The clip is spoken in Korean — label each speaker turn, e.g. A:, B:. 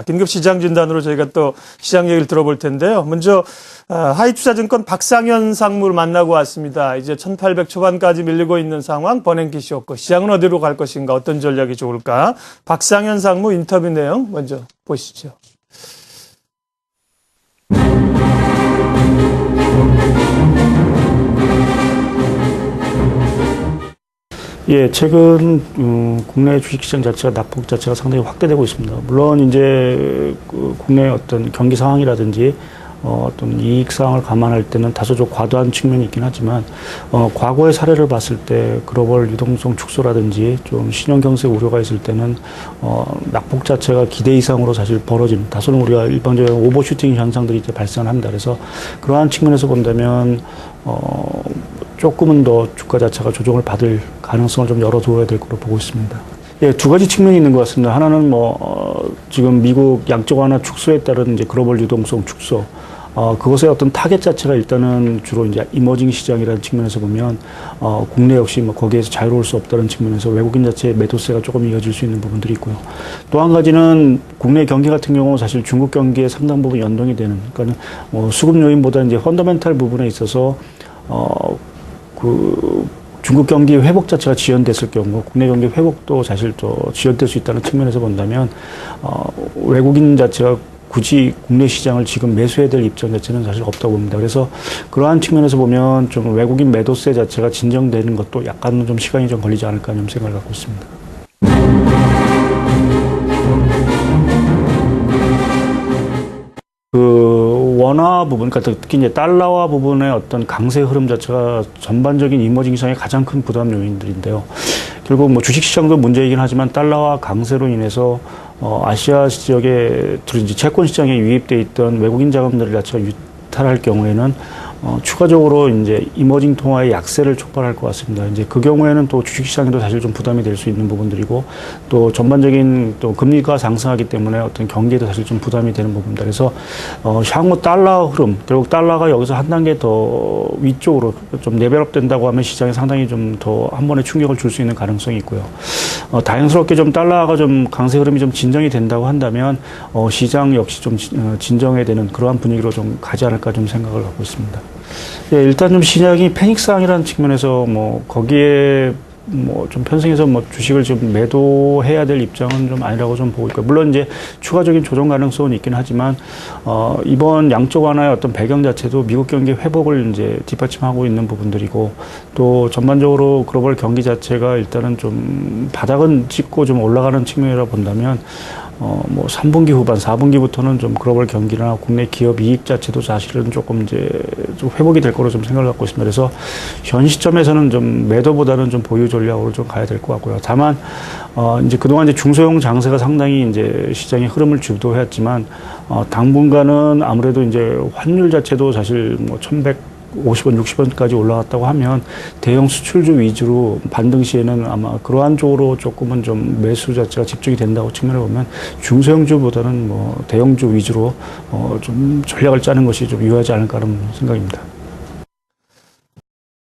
A: 긴급 시장 진단으로 저희가 또 시장 얘기를 들어볼 텐데요. 먼저 하이투자증권 박상현 상무를 만나고 왔습니다. 이제 1800 초반까지 밀리고 있는 상황, 버냉킷이 없고 시장은 어디로 갈 것인가, 어떤 전략이 좋을까? 박상현 상무 인터뷰 내용 먼저 보시죠.
B: 예, 최근 국내 주식시장 자체가 낙폭 자체가 상당히 확대되고 있습니다. 물론 이제 국내 어떤 경기 상황이라든지 어떤 이익 상황을 감안할 때는 다소 좀 과도한 측면이 있긴 하지만 과거의 사례를 봤을 때 글로벌 유동성 축소라든지 좀 신용 경색 우려가 있을 때는 낙폭 자체가 기대 이상으로 사실 벌어지는, 다소는 우리가 일반적인 오버슈팅 현상들이 이제 발생한다. 그래서 그러한 측면에서 본다면 조금은 더 주가 자체가 조정을 받을 가능성을 좀 열어두어야 될 거로 보고 있습니다. 예, 두 가지 측면이 있는 것 같습니다. 하나는 지금 미국 양적 완화 축소에 따른 이제 글로벌 유동성 축소, 그것의 어떤 타겟 자체가 일단은 주로 이제 이머징 시장이라는 측면에서 보면, 국내 역시 거기에서 자유로울 수 없다는 측면에서 외국인 자체의 매도세가 조금 이어질 수 있는 부분들이 있고요. 또 한 가지는 국내 경기 같은 경우 사실 중국 경기에 상당 부분 연동이 되는, 그러니까 수급 요인보다 이제 펀더멘탈 부분에 있어서, 중국 경기 회복 자체가 지연됐을 경우 국내 경기 회복도 사실 또 지연될 수 있다는 측면에서 본다면 외국인 자체가 굳이 국내 시장을 지금 매수해야 될 입장 자체는 사실 없다고 봅니다. 그래서 그러한 측면에서 보면 좀 외국인 매도세 자체가 진정되는 것도 약간은 좀 시간이 좀 걸리지 않을까 좀 생각을 갖고 있습니다. 원화 부분, 그러니까 특히 이제 달러화 부분의 어떤 강세 흐름 자체가 전반적인 이머징 시장의 가장 큰 부담 요인들인데요. 결국 주식시장도 문제이긴 하지만 달러화 강세로 인해서 아시아 지역에 이제 채권 시장에 유입돼 있던 외국인 자금들 자체가 유탈할 경우에는 추가적으로 이제 이머징 통화의 약세를 촉발할 것 같습니다. 이제 그 경우에는 또 주식시장에도 사실 좀 부담이 될 수 있는 부분들이고, 또 전반적인 또 금리가 상승하기 때문에 어떤 경기에도 사실 좀 부담이 되는 부분입니다. 그래서 향후 달러 흐름, 결국 달러가 여기서 한 단계 더 위쪽으로 좀 레벨업 된다고 하면 시장에 상당히 좀 더 한 번에 충격을 줄 수 있는 가능성이 있고요. 다행스럽게 좀 달러가 좀 강세 흐름이 좀 진정이 된다고 한다면 시장 역시 좀 진정해야 되는 그러한 분위기로 좀 가지 않을까 좀 생각을 갖고 있습니다. 예, 일단 좀 시장이 패닉상이라는 측면에서 거기에 좀 편승해서 주식을 좀 매도해야 될 입장은 좀 아니라고 좀 보고 있고요. 물론 이제 추가적인 조정 가능성은 있긴 하지만 이번 양적 완화의 어떤 배경 자체도 미국 경기 회복을 이제 뒷받침하고 있는 부분들이고, 또 전반적으로 글로벌 경기 자체가 일단은 좀 바닥은 찍고 좀 올라가는 측면이라 본다면 3분기 후반, 4분기부터는 좀 글로벌 경기나 국내 기업 이익 자체도 사실은 조금 이제 좀 회복이 될 거로 좀 생각을 갖고 있습니다. 그래서 현 시점에서는 좀 매도보다는 좀 보유 전략으로 좀 가야 될 것 같고요. 다만, 이제 그동안 이제 중소형 장세가 상당히 이제 시장의 흐름을 주도했지만, 당분간은 아무래도 이제 환율 자체도 사실 1150원, 60원까지 올라갔다고 하면 대형 수출주 위주로 반등 시에는 아마 그러한 쪽으로 조금은 좀 매수 자체가 집중이 된다고 측면을 보면 중소형주보다는 대형주 위주로 좀 전략을 짜는 것이 좀 유효하지 않을까 하는 생각입니다.